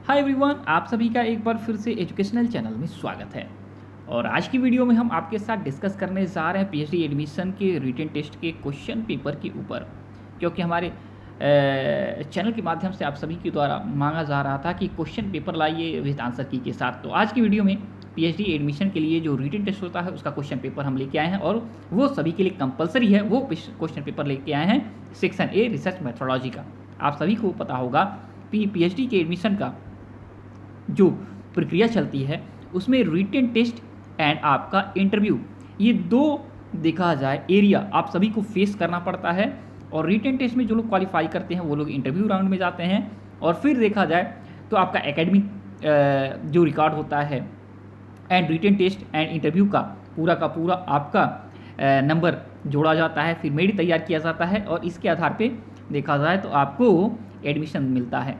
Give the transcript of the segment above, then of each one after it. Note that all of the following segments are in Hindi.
हाय एवरीवन, आप सभी का एक बार फिर से एजुकेशनल चैनल में स्वागत है। और आज की वीडियो में हम आपके साथ डिस्कस करने जा रहे हैं पीएचडी एडमिशन के रिटन टेस्ट के क्वेश्चन पेपर के ऊपर, क्योंकि हमारे चैनल के माध्यम से आप सभी के द्वारा मांगा जा रहा था कि क्वेश्चन पेपर लाइए विद आंसर की के साथ। तो आज की वीडियो में पीएचडी एडमिशन के लिए जो रिटन टेस्ट होता है उसका क्वेश्चन पेपर हम लेके आए हैं, और वो सभी के लिए कंपलसरी है। वो क्वेश्चन पेपर लेके आए हैं सेक्शन ए रिसर्च मेथोडोलॉजी का। आप सभी को पता होगा पीएचडी के एडमिशन का जो प्रक्रिया चलती है उसमें रिटन टेस्ट एंड आपका इंटरव्यू, ये दो देखा जाए एरिया आप सभी को फेस करना पड़ता है। और रिटन टेस्ट में जो लोग क्वालिफाई करते हैं वो लोग इंटरव्यू राउंड में जाते हैं, और फिर देखा जाए तो आपका एकेडमिक जो रिकॉर्ड होता है and written test and interview का पूरा आपका नंबर जोड़ा जाता है, फिर मेरिट तैयार किया जाता है, और इसके आधार पे देखा जाए तो आपको एडमिशन मिलता है।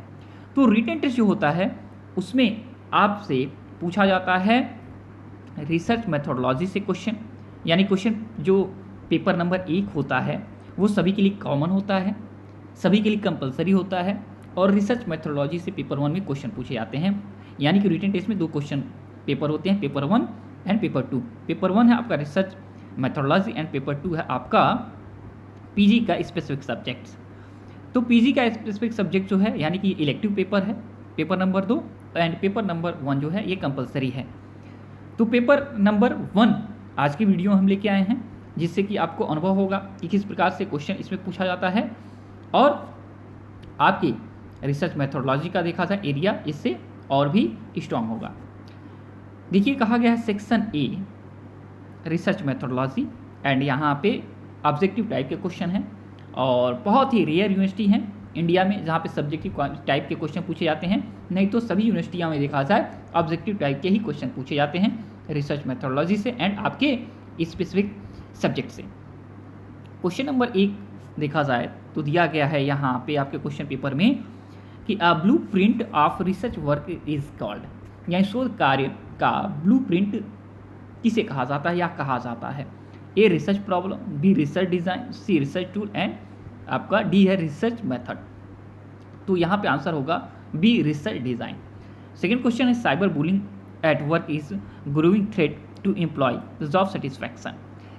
तो रिटन टेस्ट जो होता है उसमें आपसे पूछा जाता है रिसर्च मेथोडोलॉजी से क्वेश्चन, यानी क्वेश्चन जो पेपर नंबर 1 होता है वो सभी के लिए कॉमन होता है, सभी के लिए कंपलसरी होता है, और रिसर्च मेथोडोलॉजी से पेपर 1 में क्वेश्चन पूछे जाते हैं। यानी कि रिटन टेस्ट में 2 क्वेश्चन पेपर होते हैं, पेपर 1 एंड पेपर 2। पेपर 1 है आपका रिसर्च मेथोडोलॉजी एंड पेपर 2 है आपका पीजी का स्पेसिफिक सब्जेक्ट्स। तो पीजी का स्पेसिफिक सब्जेक्ट जो है यानी कि इलेक्टिव पेपर है, paper number 2, and paper number 1 जो है ये कंपलसरी है। तो पेपर नंबर 1 आज की वीडियो हम लेके आए हैं, जिससे कि आपको अनुभव होगा कि किस प्रकार से क्वेश्चन इसमें पूछा जाता है, और आपकी रिसर्च मेथोडोलॉजी का देखा जाए एरिया इससे और भी स्ट्रांग होगा। देखिए कहा गया है section a research methodology, and यहाँ पे ऑब्जेक्टिव टाइप के क्वेश्चन हैं, और बहुत ही रेयर यूनिवर्सिटी हैं इंडिया में जहाँ पे सब्जेक्टिव टाइप के क्वेश्चन पूछे जाते हैं, नहीं तो सभी यूनिवर्सिटियों में देखा जाए ऑब्जेक्टिव टाइप के ही क्वेश्चन पूछे जाते हैं रिसर्च मेथोडोलॉजी से एंड आपके स्पेसिफिक सब्जेक्ट से। क्वेश्चन नंबर 1 देखा जाए तो दिया गया है यहाँ पे आपके क्वेश्चन पेपर में कि a blue print of research work is called, यानी शोध कार्य का ब्लू प्रिंट किसे कहा जाता है या कहा जाता है। A research problem, B research design, C research tool, and आपका डी है रिसर्च मेथड। तो यहाँ पे आंसर होगा B research design. Second question है cyber bullying at work is growing threat to employ job satisfaction.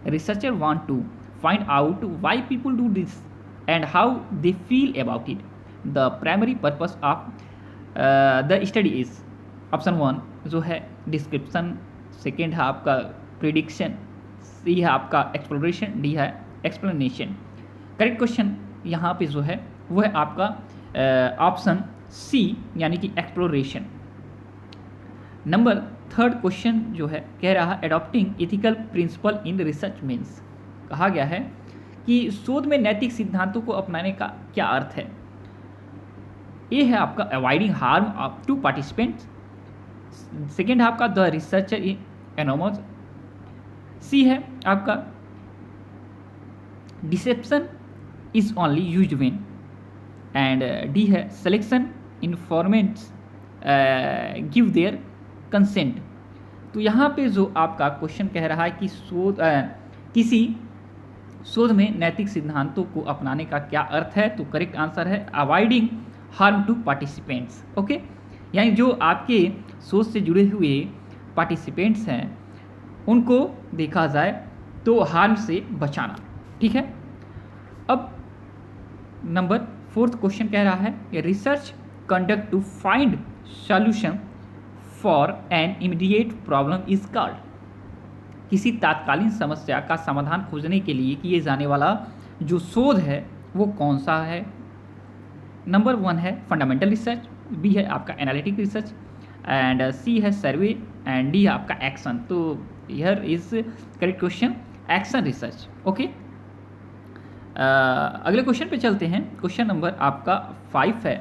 Researcher want to find out why people do this and how they feel about it. The primary purpose of the study is option 1 जो है डिस्क्रिप्शन, सेकेंड है आपका प्रिडिक्शन, सी है आपका एक्सप्लोरेशन, डी है एक्सप्लेनेशन। करेक्ट क्वेश्चन यहाँ पे जो है वो है आपका ऑप्शन सी यानी कि एक्सप्लोरेशन। नंबर 3 क्वेश्चन जो है कह रहा है adopting ethical principle in research means. कहा गया है कि शोध में नैतिक सिद्धांतों को अपनाने का क्या अर्थ है। ए है आपका avoiding harm of to participants, second है आपका the researcher in anonymous, C है आपका deception is only used when, and D है selection informants give their consent. तो यहाँ पे जो आपका क्वेश्चन कह रहा है कि किसी शोध में नैतिक सिद्धांतों को अपनाने का क्या अर्थ है, तो करेक्ट आंसर है avoiding harm to participants. Okay, यानी जो आपके शोध से जुड़े हुए पार्टिसिपेंट्स हैं उनको देखा जाए तो हार्म से बचाना। ठीक है, अब नंबर 4 क्वेश्चन कह रहा है research conduct to find solution for an immediate problem is called. किसी तात्कालीन समस्या का समाधान खोजने के लिए किए जाने वाला जो शोध है वो कौन सा है। नंबर 1 है फंडामेंटल रिसर्च, बी है आपका एनालिटिक रिसर्च, एंड सी है सर्वे, एंड डी है आपका एक्शन। तो here is correct question action research. Okay, अगले क्वेश्चन पे चलते हैं। क्वेश्चन नंबर आपका 5 है,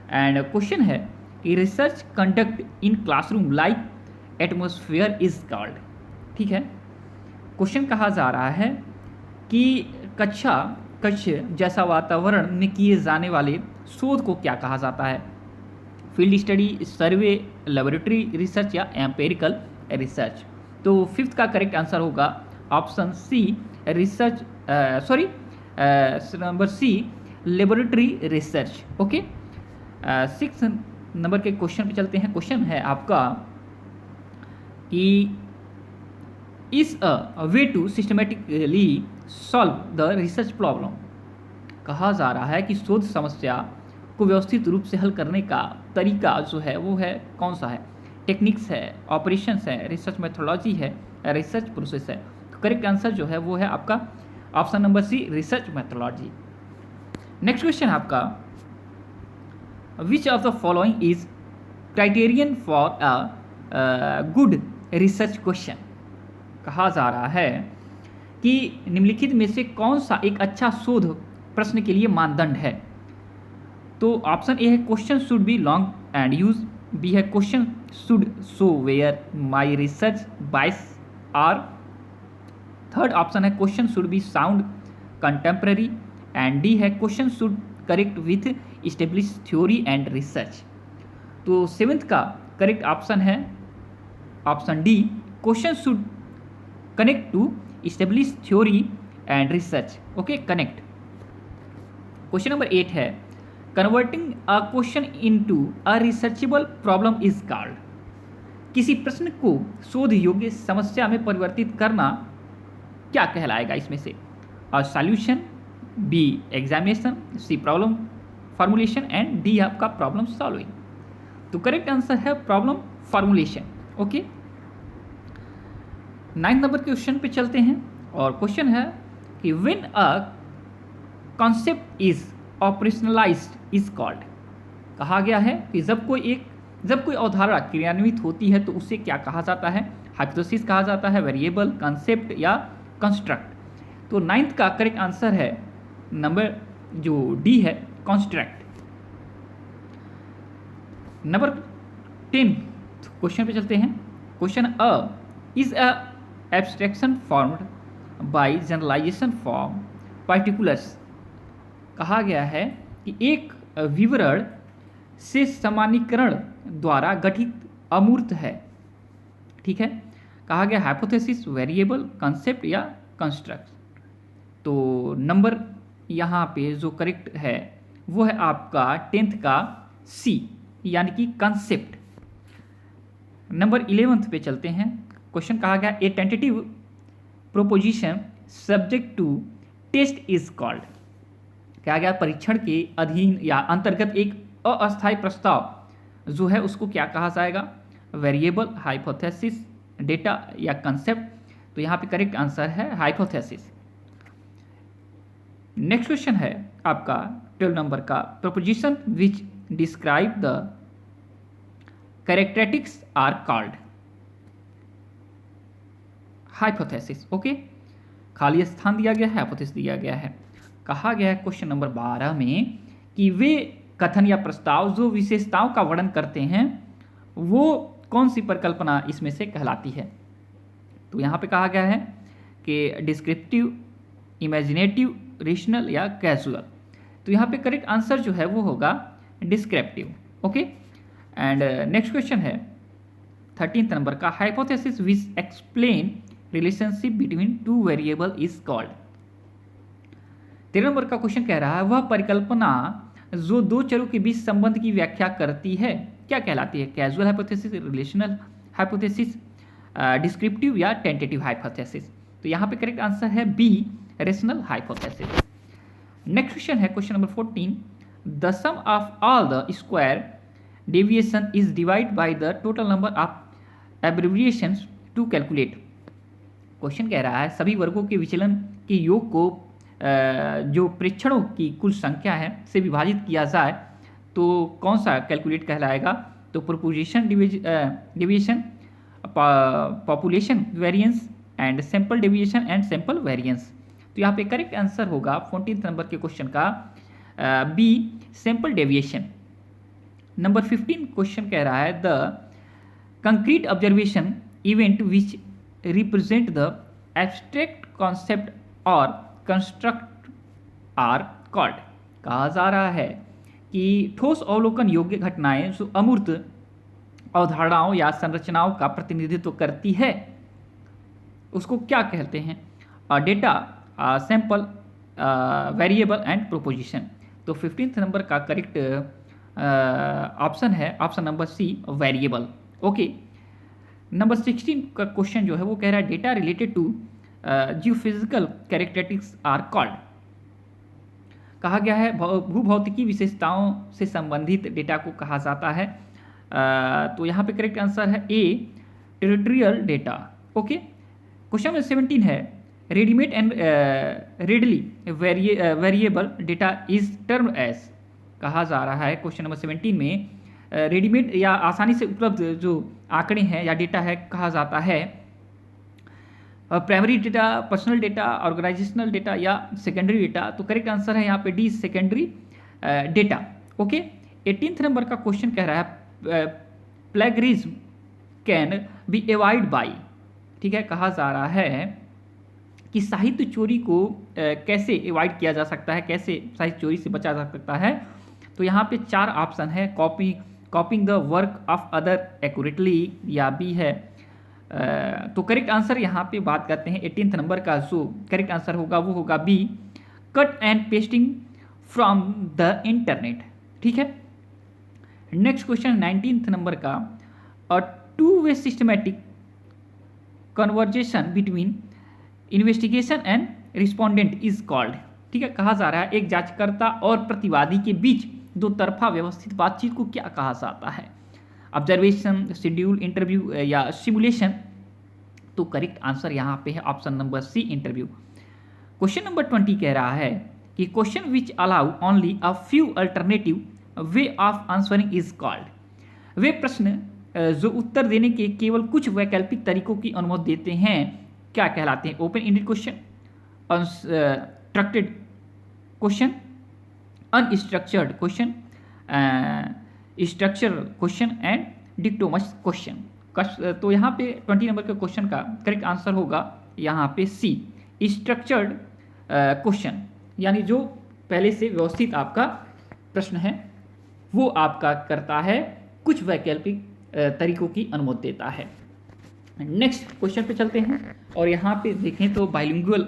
एंड क्वेश्चन है कि research conduct in classroom like atmosphere is called. ठीक है, क्वेश्चन कहा जा रहा है कि कक्ष जैसा वातावरण में किए जाने वाले शोध को क्या कहा जाता है। Field study, survey, laboratory research या एम्पेरिकल रिसर्च। तो 5th का करेक्ट आंसर होगा option C research, number C laboratory research. Okay, 6th number के क्वेश्चन पे चलते हैं। क्वेश्चन है आपका कि is a way to systematically solve the research problem. कहा जा रहा है कि शोध समस्या को व्यवस्थित रूप से हल करने का तरीका जो है वो है कौन सा है। टेक्निक्स है, ऑपरेशंस है, रिसर्च मेथोडोलॉजी है, रिसर्च प्रोसेस है। तो करेक्ट आंसर जो है वो है आपका option number C, research methodology. Next question आपका, which of the following is criterion for a good research question. कहा जा रहा है कि निम्नलिखित में से कौन सा एक अच्छा शोध प्रश्न के लिए मानदंड है। तो ऑप्शन ए है question should be long and use, B है question should show where my research bias are, third option है question should be sound contemporary, and D है question should correct with establish theory and research. तो सेवेंथ का करेक्ट ऑप्शन है option D, question should connect to establish theory and research. Okay, connect. Question number 8 है, converting a question into a researchable problem is called. किसी प्रश्न को शोध योग्य समस्या में परिवर्तित करना क्या कहलाएगा इसमें से। A solution, B examination, C problem formulation, and D आपका प्रॉब्लम सॉल्विंग। तो करेक्ट आंसर है प्रॉब्लम फॉर्मुलेशन। ओके, 9 नंबर के क्वेश्चन पे चलते हैं और क्वेश्चन है कि when a concept is operationalized is called. कहा गया है कि जब कोई अवधारणा क्रियान्वित होती है तो उसे क्या कहा जाता है। हाइपोथेसिस कहा जाता है, वेरिएबल, कॉन्सेप्ट या कंस्ट्रक्ट। तो 9th का करेक्ट आंसर है नंबर जो डी है, कंस्ट्रक्ट। नंबर 10 क्वेश्चन पे चलते हैं। Question a is a abstraction formed by generalization form particulars. कहा गया है कि एक विवरण से सामान्यीकरण द्वारा गठित अमूर्त है। ठीक है, कहा गया हाइपोथेसिस, वेरिएबल, कंसेप्ट या कंस्ट्रक्ट। तो नंबर यहाँ पे जो करेक्ट है वो है आपका 10th का सी, यानी कि कंसेप्ट। नंबर 11 पे चलते हैं। क्वेश्चन कहा गया a tentative proposition subject to test is called. कहा गया परीक्षण के अधीन या अंतर्गत एक अस्थायी प्रस्ताव जो है उसको क्या कहा जाएगा। वेरिएबल, हाइपोथेसिस, डेटा या कंसेप्ट। तो यहाँ पे करेक्ट आंसर है हाइपोथेसिस। नेक्स्ट क्वेश्चन है आपका 12 नंबर का, proposition which describe the characteristics are called hypothesis. Okay, खाली स्थान दिया गया है, हाइपोथेसिस दिया गया है। कहा गया है क्वेश्चन नंबर 12 में कि वे कथन या प्रस्ताव जो विशेषताओं का वर्णन करते हैं वो कौन सी परिकल्पना इसमें से कहलाती है। तो यहाँ पे कहा गया है कि डिस्क्रिप्टिव, इमेजिनेटिव, रेशनल या कैजुअल। तो यहाँ पे करेक्ट आंसर जो है वो होगा descriptive. Okay, and next question है 13th नंबर का, hypothesis which explain relationship between two variable is called. 13 number का क्वेश्चन कह रहा है वह परिकल्पना जो दो चरों के बीच संबंध की व्याख्या करती है क्या कहलाती है। Casual hypothesis, relational hypothesis, descriptive या टेंटेटिव हाइपोथेसिस। तो यहाँ पे करेक्ट आंसर है B, rational hypothesis. Next question है question number 14, the sum of all the square deviation is divide by the total number of abbreviations to calculate. Question कह रहा है सभी वर्गों के विचलन के योग को जो प्रेक्षणों की कुल संख्या है से विभाजित किया जाए तो कौन सा कैलकुलेट कहलाएगा। तो proposition deviation, population variance and sample deviation and sample variance. तो यहाँ पे करेक्ट आंसर होगा 14th नंबर के क्वेश्चन का B, sample deviation. Number 15 question कह रहा है the concrete observation event which represent the abstract concept और कंस्ट्रक्ट आर कॉल्ड। कहा जा रहा है कि ठोस अवलोकन योग्य घटनाएं जो अमूर्त अवधारणाओं या संरचनाओं का प्रतिनिधित्व करती है उसको क्या कहते हैं। Data, sample, variable and proposition. तो 15th नंबर का करेक्ट ऑप्शन है option number C variable. Okay, number 16 का क्वेश्चन जो है वो कह रहा है data related to geophysical characteristics are called. कहा गया है भूभौतिकी विशेषताओं से संबंधित डेटा को कहा जाता है। तो यहाँ पे करेक्ट आंसर है A territorial data. Okay, question number 17 है readymade and readily variable data is term as. कहा जा रहा है क्वेश्चन नंबर 17 में रेडीमेड या आसानी से उपलब्ध जो आंकड़े हैं या डेटा है कहा जाता है primary data, personal data, organizational data या सेकेंडरी डेटा। तो करेक्ट आंसर है यहाँ पे D secondary data. Okay, 18th number का क्वेश्चन कह रहा है plagiarism can be avoid by. ठीक है, कहा जा रहा है कि साहित्य चोरी को कैसे अवॉइड किया जा सकता है, कैसे साहित्य चोरी से बचा जा सकता है। तो यहाँ पे 4 ऑप्शन है, copying the work of other accurately, या बी है। तो करेक्ट आंसर यहाँ पे बात करते हैं 18th नंबर का, जो करेक्ट आंसर होगा वो होगा B cut and pasting from the internet. ठीक है, नेक्स्ट क्वेश्चन 19th नंबर का, a two way systematic conversation between investigation and respondent is called. ठीक है, कहा जा रहा है एक जांचकर्ता और प्रतिवादी के बीच दो तरफा व्यवस्थित बातचीत को क्या कहा जाता है, ऑब्जर्वेशन, शेड्यूल, इंटरव्यू या सिमुलेशन। तो करेक्ट आंसर यहाँ पे है option number C interview. Question number 20 कह रहा है कि question which allow only a few alternative way of answering is called. वे प्रश्न जो उत्तर देने के केवल कुछ वैकल्पिक तरीकों की अनुमति देते हैं क्या कहलाते हैं, open ended question, unstructured question, unstructured question, structure question and dichotomous question. तो यहाँ पे 20 नंबर के क्वेश्चन का करेक्ट आंसर होगा यहाँ पे सी स्ट्रक्चर्ड क्वेश्चन, यानी जो पहले से व्यवस्थित आपका प्रश्न है वो आपका करता है, कुछ वैकल्पिक तरीकों की अनुमति देता है। नेक्स्ट क्वेश्चन पे चलते हैं और यहाँ पे देखें तो बाइलिंगुअल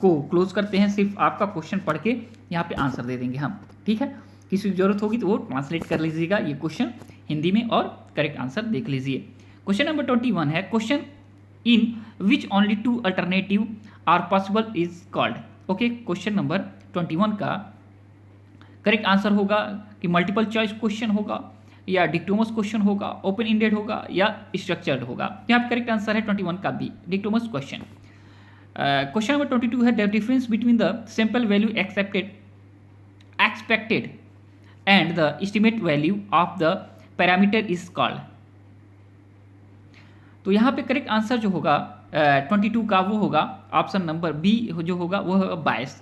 को क्लोज करते हैं, सिर्फ आपका क्वेश्चन पढ़ के यहाँ पे आंसर दे देंगे हम। ठीक है, किसी की जरूरत होगी तो वो ट्रांसलेट कर लीजिएगा ये क्वेश्चन हिंदी में और करेक्ट आंसर देख लीजिए। क्वेश्चन नंबर 21 है question in which only 2 alternative are possible is called. Okay, question number 21 का करेक्ट आंसर होगा कि मल्टीपल चॉइस क्वेश्चन होगा या डिक्टोमस क्वेश्चन होगा, ओपन इंडेड होगा या स्ट्रक्चर्ड होगा। यहाँ पे करेक्ट आंसर है 21 का बी डिक्टोमस क्वेश्चन। क्वेश्चन नंबर 22 है the difference between the sample value expected and the estimate value of the parameter is called. तो यहाँ पे करेक्ट आंसर जो होगा 22 का वो होगा ऑप्शन नंबर बी जो होगा वो होगा बायस।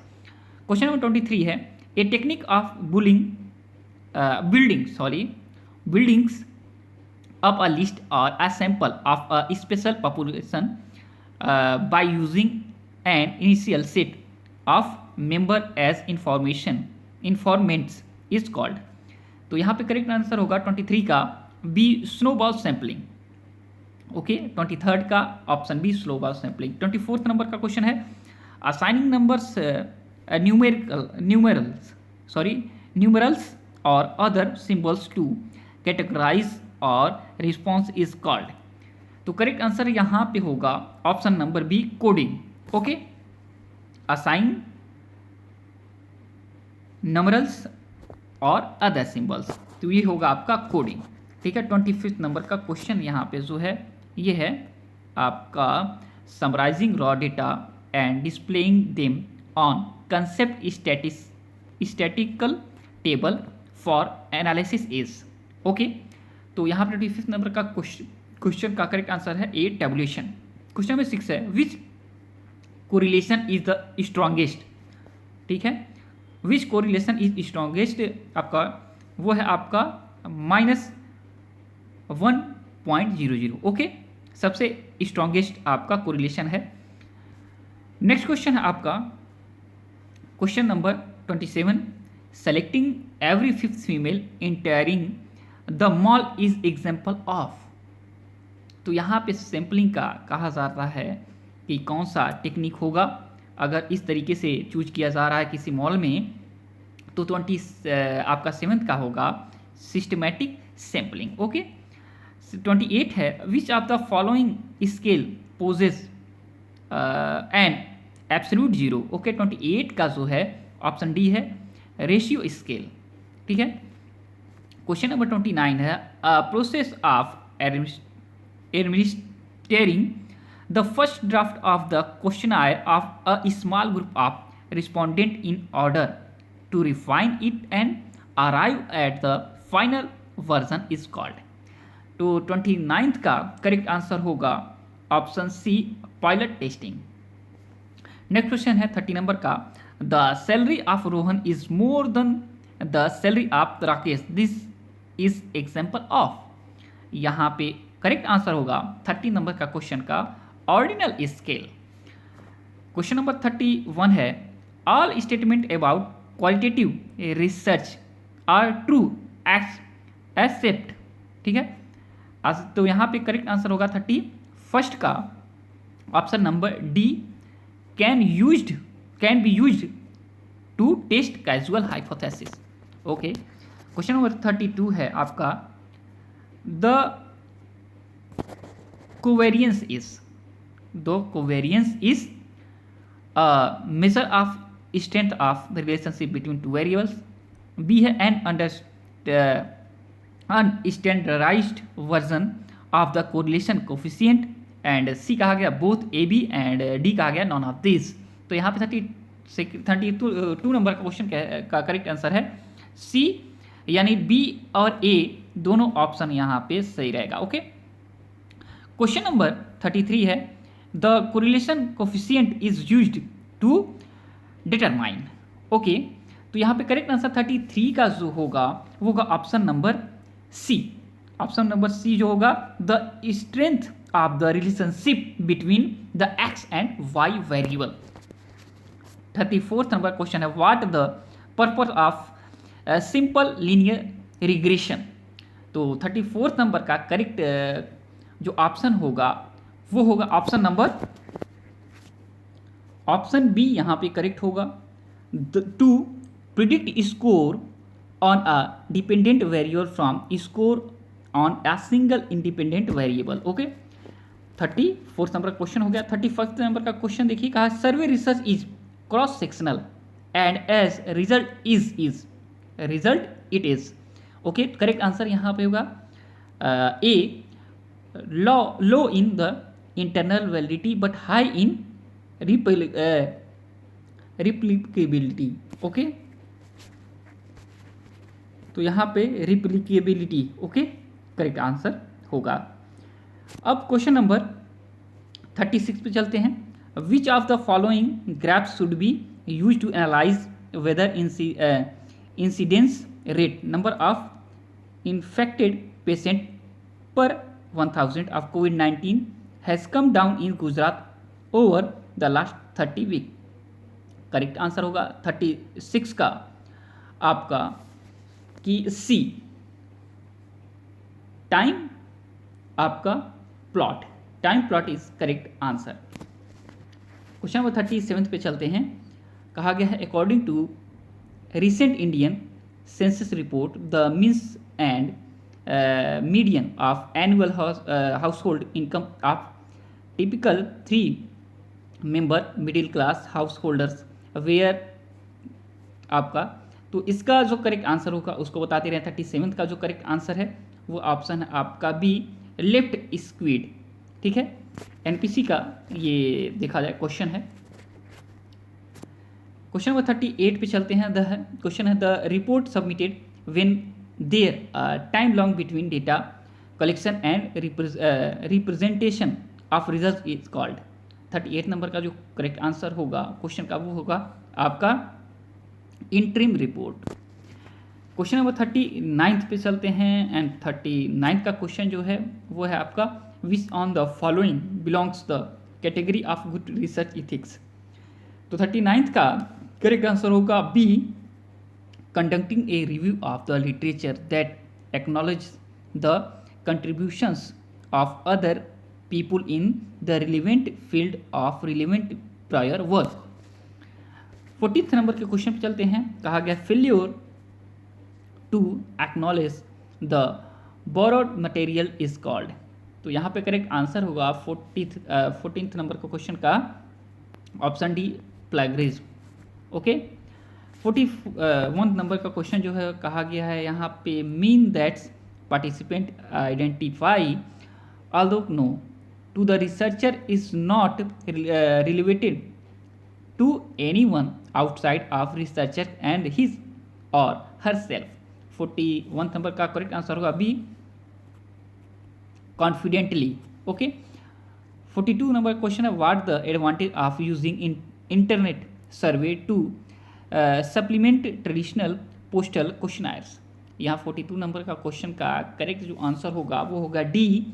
क्वेश्चन नंबर 23 है a technique of buildings of a list or a sample of a special population by using an initial set of member as informants is called। तो यहाँ पे करेक्ट आंसर होगा 23 का B snowball sampling. Okay, 23rd का option B snowball sampling. 24th number का क्वेश्चन है असाइनिंग नंबर्स न्यूमरल्स और अदर सिंबल्स टू कैटेगराइज और रिस्पॉन्स इज कॉल्ड। तो करेक्ट आंसर यहाँ पे होगा option number B coding. Okay, assign numerals और अदर सिंबल्स, तो ये होगा आपका कोडिंग। ठीक है, 25th नंबर का क्वेश्चन यहाँ पे जो है ये है आपका summarizing raw data and displaying them on concept statistical table for analysis is. Okay, तो यहाँ पर 25th नंबर का क्वेश्चन का करेक्ट आंसर है ए टेबुलेशन। क्वेश्चन नंबर 6 है विच कोरिलेशन इज द स्ट्रॉन्गेस्ट। ठीक है, विच कोरिलेशन इज स्ट्रॉन्गेस्ट आपका वो है आपका -1.00। ओके, सबसे स्ट्रॉन्गेस्ट आपका कोरिलेशन है। नेक्स्ट क्वेश्चन है आपका question number 27 selecting every 5th female entering the mall is example of. तो यहाँ पे सैम्पलिंग का कहा जाता है कि कौन सा टेक्निक होगा अगर इस तरीके से चूज किया जा रहा है किसी मॉल में, तो 20 आपका 7th का होगा सिस्टमैटिक सैम्पलिंग। ओके, 28 है which of the following scale possess an absolute zero. Okay, 28 का जो है ऑप्शन डी है रेशियो स्केल। ठीक है, क्वेश्चन नंबर 29 है process of administrating the first draft of the questionnaire of a small group of respondent in order to refine it and arrive at the final version is called. तो 29th का करेक्ट आंसर होगा option C pilot testing. Next question है 30 नंबर का the salary of Rohan is more than the salary of Rakesh, this is example of. यहाँ पे करेक्ट आंसर होगा 30 नंबर का क्वेश्चन का ऑर्डिनल स्केल। क्वेश्चन नंबर 31 है all statement about qualitative research are true except. ठीक है, तो यहाँ पे करेक्ट आंसर होगा 31st का option number D can be used to test casual hypothesis. Okay, question number 32 है आपका the covariance is measure of strength of the relationship between two variables. B है an unstandardized version of the correlation coefficient and C कहा गया both A B and D कहा गया नॉन ऑफ दिस। तो यहाँ पे 32 नंबर का क्वेश्चन का करेक्ट आंसर है सी, यानी बी और ए दोनों ऑप्शन यहाँ पे सही रहेगा। ओके, क्वेश्चन नंबर 33 है the correlation coefficient is used to determine. Okay, तो यहाँ पे करेक्ट आंसर 33 का जो होगा वो होगा option number C. Option number C जो होगा the strength of the relationship between the X and Y variable. 34th number question है what the purpose of simple linear regression. तो 34th नंबर का करेक्ट जो ऑप्शन होगा वो होगा ऑप्शन नंबर ऑप्शन बी यहाँ पे करेक्ट होगा to predict score on a dependent variable from score on a single independent variable. Okay, 34th number का क्वेश्चन हो गया। 31st नंबर का क्वेश्चन देखिए कहा survey research is cross sectional and as result is result it is. Okay, correct answer यहाँ पे होगा a low in the internal validity but high in replicability. Okay, तो यहाँ पे रिप्लिकेबिलिटी ओके करेक्ट आंसर होगा। अब क्वेश्चन नंबर 36 पे चलते हैं which of the following graphs should be use to analyze whether incidence rate number of infected patient per 1000 of COVID-19 has come down in Gujarat over the last 30 week। Correct answer होगा 36 का आपका कि सी टाइम आपका plot, time plot is correct answer. Question number 37 पे चलते हैं। कहा गया है according to recent Indian census report the means and median of annual household income of typical 3-member middle class householders where आपका तो इसका जो करेक्ट आंसर होगा उसको बताते रहे। 37 का जो करेक्ट आंसर है वो ऑप्शन है आपका बी लेफ्ट स्क्वीड। ठीक है, एनपीसी का ये देखा जाए क्वेश्चन है। क्वेश्चन नंबर 38 पे चलते हैं। क्वेश्चन है the report submitted when there time long between data collection and representation of results is called। 38 number का जो करेक्ट आंसर होगा क्वेश्चन का वो होगा आपका इंटरिम रिपोर्ट। क्वेश्चन नंबर 39 पे चलते हैं एंड 39 का क्वेश्चन जो है वो है आपका which on the following belongs the category of good research ethics. तो 39 का करेक्ट आंसर होगा B conducting a review of the literature that acknowledges the contributions of other people in the relevant field of relevant prior work। 14th number के क्वेश्चन पे चलते हैं। कहा गया failure to acknowledge the borrowed material is called. तो यहाँ पे करेक्ट आंसर होगा 14th नंबर का क्वेश्चन का option D plagiarism. Okay, 41 number का क्वेश्चन जो है कहा गया है यहाँ पे mean that's participant identify although no to the researcher is not related to anyone outside of researcher and his or herself। 41 number का करेक्ट आंसर होगा B confidently. Okay, 42 number question है what the advantage of using internet survey to supplement traditional postal questionnaires. यहाँ 42 नंबर का क्वेश्चन का करेक्ट जो आंसर होगा वो होगा डी,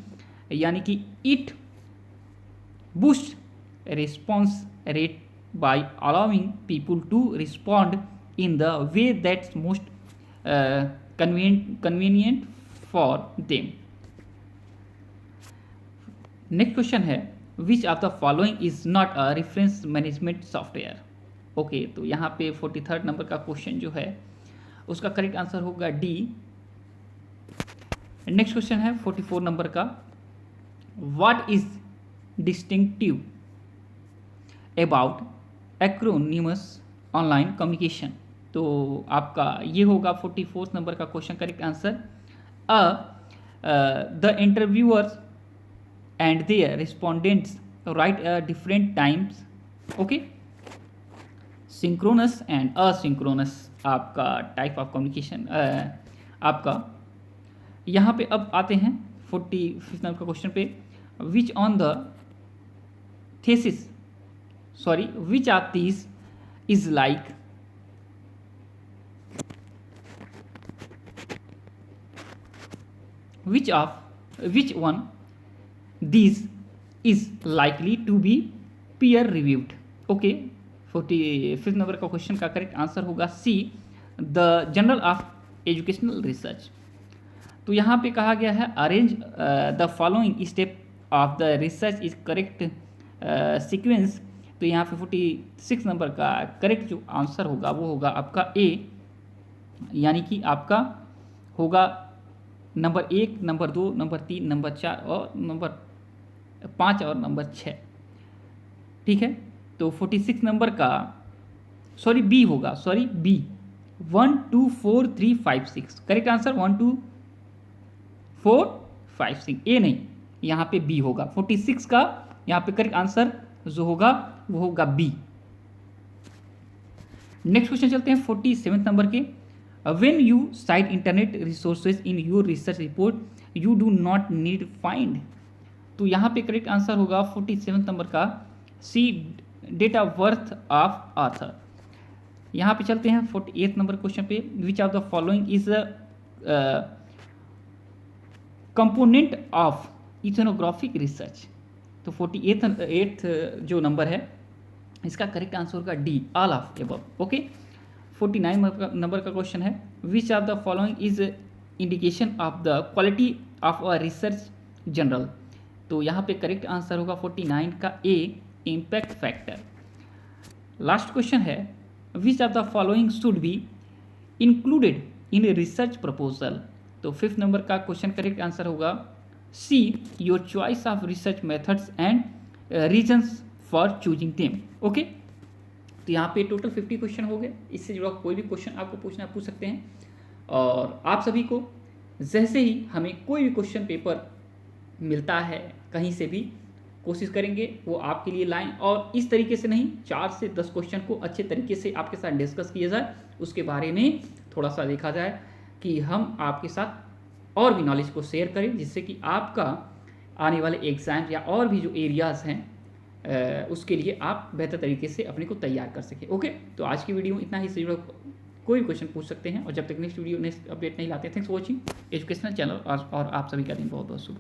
यानी कि it boost response rate by allowing people to respond in the way that's most convenient for them. Next question है which of the following is not a reference management software. Okay, तो यहाँ पे 43rd नंबर का क्वेश्चन जो है उसका करेक्ट आंसर होगा डी। नेक्स्ट क्वेश्चन है 44 नंबर का what is distinctive about asynchronous online communication. तो आपका ये होगा 44th नंबर का question correct answer the interviewers and their respondents write different times. Okay, synchronous and asynchronous आपका टाइप ऑफ कम्युनिकेशन आपका। यहाँ पे अब आते हैं 45th नंबर का क्वेश्चन पे which on the thesis which of these is like. which one these is likely to be peer reviewed। Okay, 45th number का क्वेश्चन का करेक्ट आंसर होगा C the journal of educational research. तो यहाँ पे कहा गया है arrange the following step of the research is correct sequence. तो यहाँ पे 46 नंबर का करेक्ट जो आंसर होगा वो होगा आपका ए, यानी कि आपका होगा नंबर 1, नंबर 2, नंबर 3, नंबर 4 और नंबर 5 और नंबर 6। ठीक है, तो 46 नंबर का बी होगा, बी 1 2 4 3 5 6 करेक्ट आंसर 1 2 4 5 6, ए नहीं, यहाँ पे बी होगा। 46 का यहाँ पे करेक्ट आंसर जो होगा वो होगा बी। नेक्स्ट क्वेश्चन चलते हैं 47 नंबर के when you cite internet resources in your research report you do not need find। तो यहाँ पे करेक्ट आंसर होगा 47 नंबर का C date of birth of author. यहाँ पे चलते हैं 48 नंबर क्वेश्चन पे which of the following is component of ethnographic research. तो 48 जो नंबर है इसका करेक्ट आंसर होगा D all of above. Okay, 49 number का क्वेश्चन है which of the following is indication of the quality of a research journal. तो यहाँ पे करेक्ट आंसर होगा 49 का A impact factor. Last question है which of the following should be included in research proposal. तो 5th नंबर का क्वेश्चन करेक्ट आंसर होगा see your choice of research methods and reasons for choosing them. Okay, तो यहाँ पे टोटल 50 क्वेश्चन हो गए। इससे जुड़ा कोई भी क्वेश्चन आपको पूछना पूछ सकते हैं। और आप सभी को जैसे ही हमें कोई भी क्वेश्चन पेपर मिलता है कहीं से भी कोशिश करेंगे वो आपके लिए लाएं, और इस तरीके से नहीं 4 से 10 क्वेश्चन को अच्छे तरीके से आपके साथ डिस्कस किया जाए, उसके बारे में थोड़ा सा देखा जाए कि हम आपके साथ और भी नॉलेज को शेयर करें, जिससे कि आपका आने वाले एग्ज़ाम या और भी जो एरियाज़ हैं उसके लिए आप बेहतर तरीके से अपने को तैयार कर सकें। ओके, तो आज की वीडियो में इतना ही। से कोई भी क्वेश्चन पूछ सकते हैं, और जब तक नेक्स्ट वीडियो नेक्स्ट अपडेट नहीं लाते। Thanks for watching educational channel, और आप सभी का दिन बहुत बहुत शुभ।